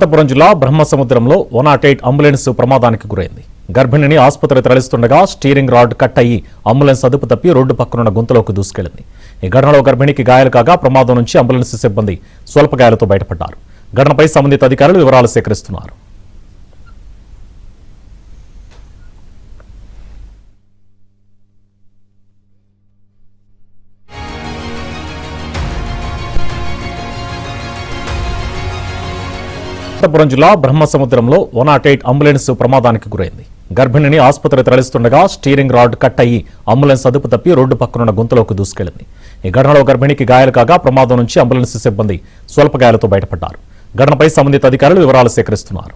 అనంతపురం జిల్లా బ్రహ్మసముద్రంలో 108 అంబులెన్స్ ప్రమాదానికి గురైంది. గర్భిణిని ఆసుపత్రికి తరలిస్తుండగా స్టీరింగ్ రాడ్ కట్ అయ్యి అంబులెన్స్ అదుపు తప్పి రోడ్డు పక్కనున్న గుంతలోకి దూసుకెళ్లింది. ఈ ఘటనలో గర్భిణికి గాయాలు కాగా ప్రమాదం నుంచి అంబులెన్స్ సిబ్బంది స్వల్ప గాయాలతో బయటపడ్డారు. ఘటనపై సంబంధిత అధికారులు వివరాలు సేకరిస్తున్నారు. అనంతపురం జిల్లా బ్రహ్మసముద్రంలో 108 అంబులెన్స్ ప్రమాదానికి గురైంది. గర్భిణిని ఆసుపత్రికి తరలిస్తుండగా స్టీరింగ్ రాడ్ కట్ అయ్యి అంబులెన్స్ అదుపు తప్పి రోడ్డు పక్కనున్న గుంతలోకి దూసుకెళ్లింది. ఈ ఘటనలో గర్భిణికి గాయాలు కాగా ప్రమాదం నుంచి అంబులెన్స్ సిబ్బంది స్వల్ప గాయాలతో బయటపడ్డారు. ఘటనపై సంబంధిత అధికారులు వివరాలు సేకరిస్తున్నారు.